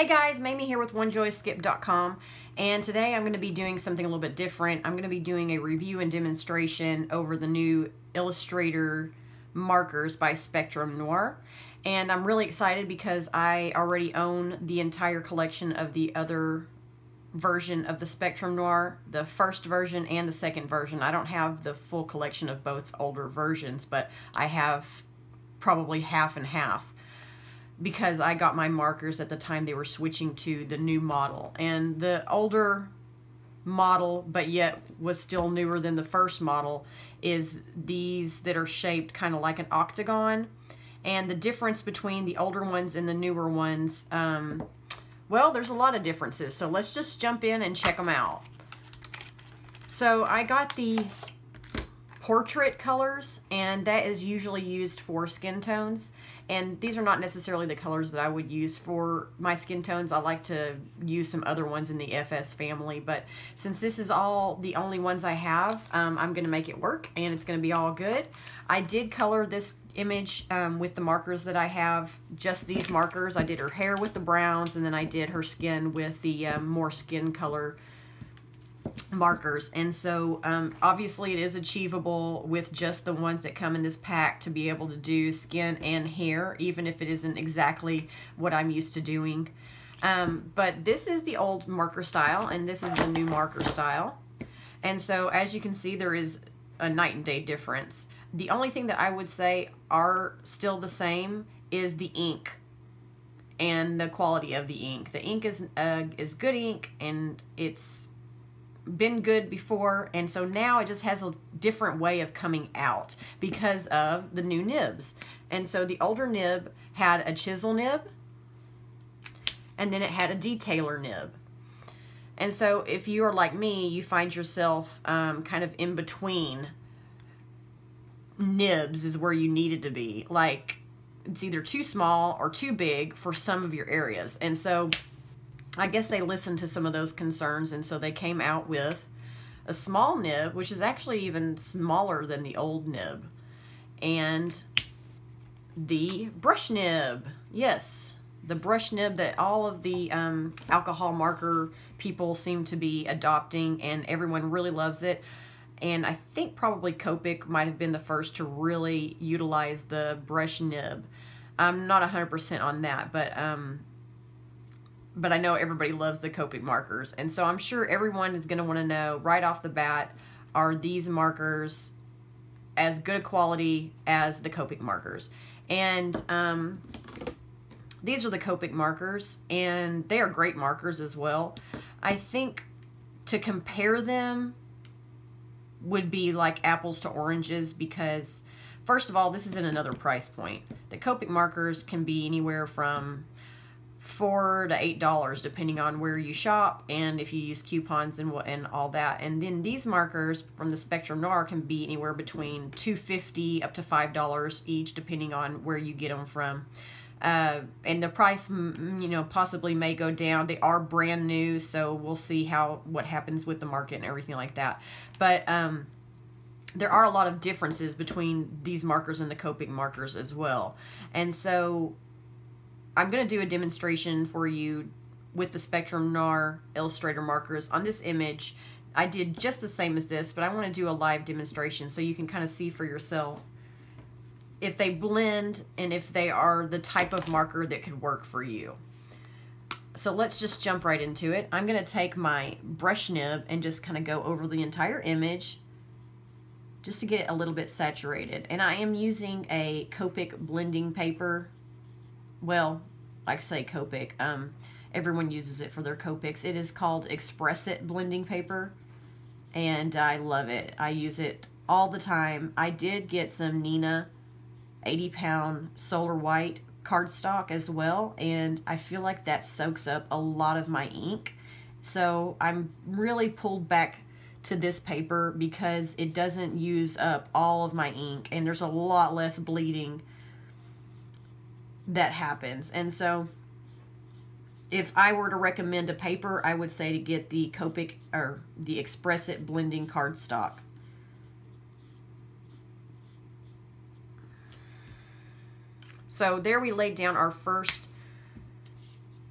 Hey guys, Mamie here with OneJoySkip.com, and today I'm going to be doing something a little bit different. I'm going to be doing a review and demonstration over the new Illustrator markers by Spectrum Noir, and I'm really excited because I already own the entire collection of the other version of the Spectrum Noir, the first version and the second version. I don't have the full collection of both older versions, but I have probably half and half, because I got my markers at the time they were switching to the new model. And the older model, but yet was still newer than the first model, is these that are shaped kind of like an octagon. And the difference between the older ones and the newer ones, well, there's a lot of differences. So let's just jump in and check them out. So I got the portrait colors, and that is usually used for skin tones, and these are not necessarily the colors that I would use for my skin tones. I like to use some other ones in the FS family, but since this is all the only ones I have, I'm going to make it work, and it's going to be all good. I did color this image with the markers that I have, just these markers. I did her hair with the browns, and then I did her skin with the more skin color markers. And so obviously it is achievable with just the ones that come in this pack to be able to do skin and hair, even if it isn't exactly what I'm used to doing. But this is the old marker style and this is the new marker style, and so as you can see, there is a night and day difference. The only thing that I would say are still the same is the ink and the quality of the ink. The ink is good ink, and it's been good before, and so now it just has a different way of coming out because of the new nibs. And so the older nib had a chisel nib, and then it had a detailer nib. And so if you are like me, you find yourself kind of in between nibs is where you needed to be. Like, it's either too small or too big for some of your areas. And so I guess they listened to some of those concerns, and so they came out with a small nib, which is actually even smaller than the old nib, and the brush nib. Yes, the brush nib that all of the alcohol marker people seem to be adopting, and everyone really loves it. And I think probably Copic might have been the first to really utilize the brush nib. I'm not 100% on that, but I know everybody loves the Copic markers, and so I'm sure everyone is going to want to know right off the bat, are these markers as good a quality as the Copic markers? And these are the Copic markers, and they are great markers as well. I think to compare them would be like apples to oranges, because first of all, this is in another price point. The Copic markers can be anywhere from $4 to $8 depending on where you shop and if you use coupons and all that. And then these markers from the Spectrum Noir can be anywhere between $2.50 up to $5 each, depending on where you get them from. And the price, you know, possibly may go down. They are brand new, so we'll see what happens with the market and everything like that. But there are a lot of differences between these markers and the Copic markers as well. And so I'm going to do a demonstration for you with the Spectrum Noir Illustrator markers on this image. I did just the same as this, but I want to do a live demonstration so you can kind of see for yourself if they blend and if they are the type of marker that could work for you. So let's just jump right into it. I'm going to take my brush nib and just kind of go over the entire image just to get it a little bit saturated. And I am using a Copic blending paper. Well, like I say Copic, everyone uses it for their Copics. It is called Express It blending paper, and I love it. I use it all the time. I did get some Nina 80-pound Solar White cardstock as well, and I feel like that soaks up a lot of my ink. So I'm really pulled back to this paper because it doesn't use up all of my ink, and there's a lot less bleeding that happens. And so if I were to recommend a paper, I would say to get the Copic or the Express It blending cardstock. So there we laid down our first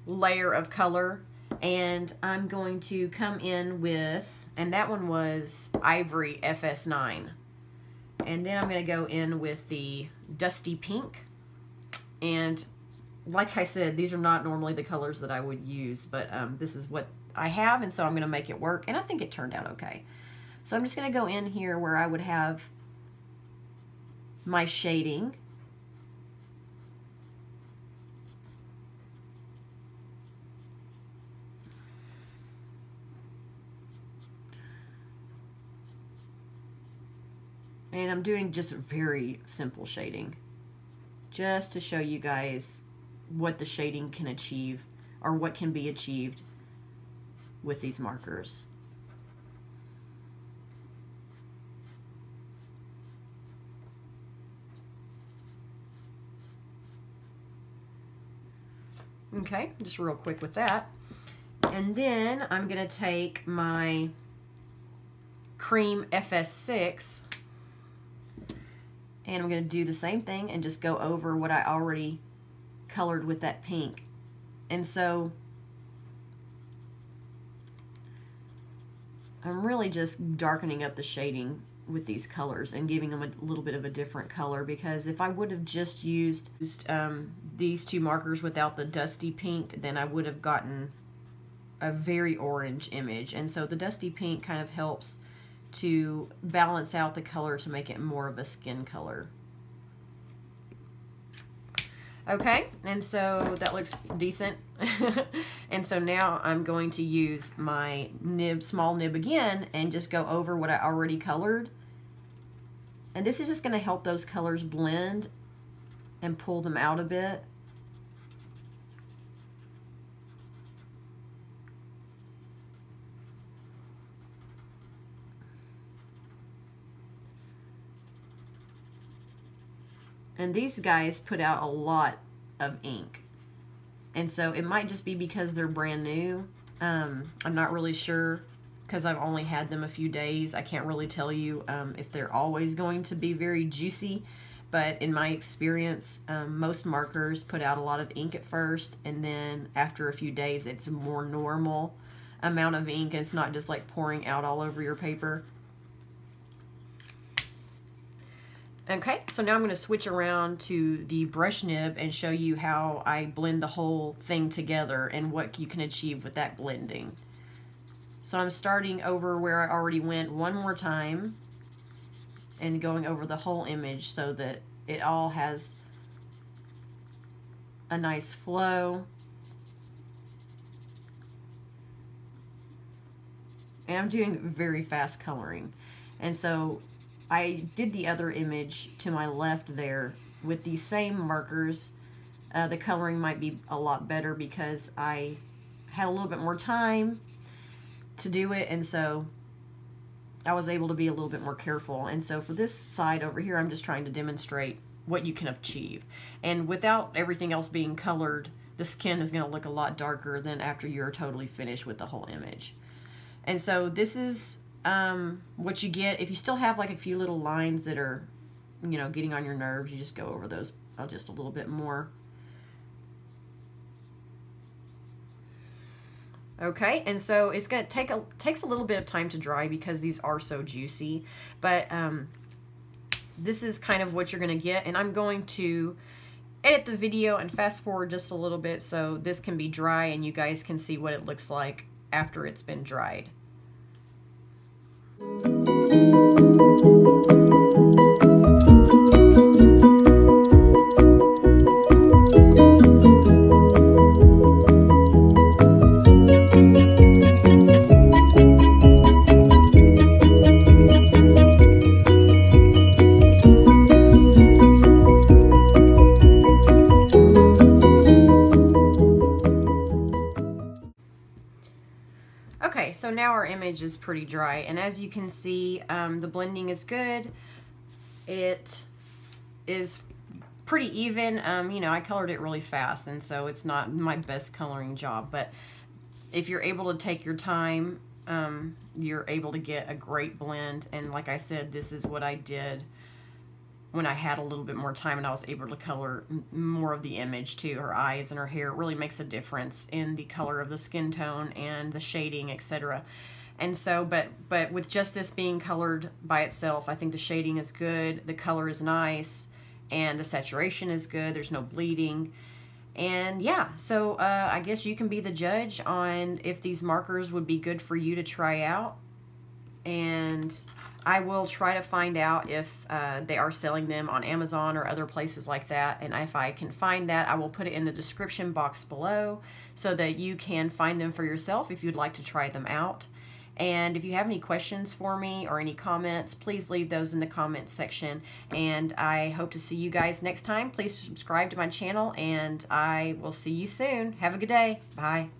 layer of color, and I'm going to come in with, and that one was Ivory FS9, and then I'm going to go in with the Dusty Pink. And like I said, these are not normally the colors that I would use, but this is what I have, and so I'm going to make it work, and I think it turned out okay. So I'm just going to go in here where I would have my shading. And I'm doing just very simple shading, just to show you guys what the shading can achieve, or what can be achieved with these markers. Okay, just real quick with that. And then I'm going to take my Cream FS6, and I'm going to do the same thing and just go over what I already colored with that pink. And so I'm really just darkening up the shading with these colors and giving them a little bit of a different color, because if I would have just used these two markers without the dusty pink, then I would have gotten a very orange image. And so the dusty pink kind of helps to balance out the color to make it more of a skin color. Okay, and so that looks decent. And so now I'm going to use my nib, small nib again, and just go over what I already colored. And this is just going to help those colors blend and pull them out a bit. And these guys put out a lot of ink. And so it might just be because they're brand new. I'm not really sure, because I've only had them a few days. I can't really tell you if they're always going to be very juicy. But in my experience, most markers put out a lot of ink at first, and then after a few days it's a more normal amount of ink, and it's not just like pouring out all over your paper. Okay, so now I'm going to switch around to the brush nib and show you how I blend the whole thing together and what you can achieve with that blending. So I'm starting over where I already went one more time and going over the whole image so that it all has a nice flow. And I'm doing very fast coloring. And so I did the other image to my left there with these same markers. The coloring might be a lot better because I had a little bit more time to do it, and so I was able to be a little bit more careful. And so for this side over here, I'm just trying to demonstrate what you can achieve. And without everything else being colored, the skin is going to look a lot darker than after you're totally finished with the whole image. And so this is what you get. If you still have like a few little lines that are, you know, getting on your nerves, you just go over those just a little bit more. Okay, and so it's going to takes a little bit of time to dry because these are so juicy, but this is kind of what you're going to get. And I'm going to edit the video and fast forward just a little bit so this can be dry and you guys can see what it looks like after it's been dried. Okay, so now our image is pretty dry, and as you can see, the blending is good. It is pretty even. You know, I colored it really fast, and so it's not my best coloring job, but if you're able to take your time, you're able to get a great blend. And like I said, this is what I did when I had a little bit more time and I was able to color more of the image too. Her eyes and her hair, it really makes a difference in the color of the skin tone and the shading, etc. And so, but with just this being colored by itself, I think the shading is good, the color is nice, and the saturation is good. There's no bleeding. And yeah, so I guess you can be the judge on if these markers would be good for you to try out. And I will try to find out if they are selling them on Amazon or other places like that. And if I can find that, I will put it in the description box below so that you can find them for yourself if you'd like to try them out. And if you have any questions for me or any comments, please leave those in the comments section. And I hope to see you guys next time. Please subscribe to my channel, and I will see you soon. Have a good day. Bye.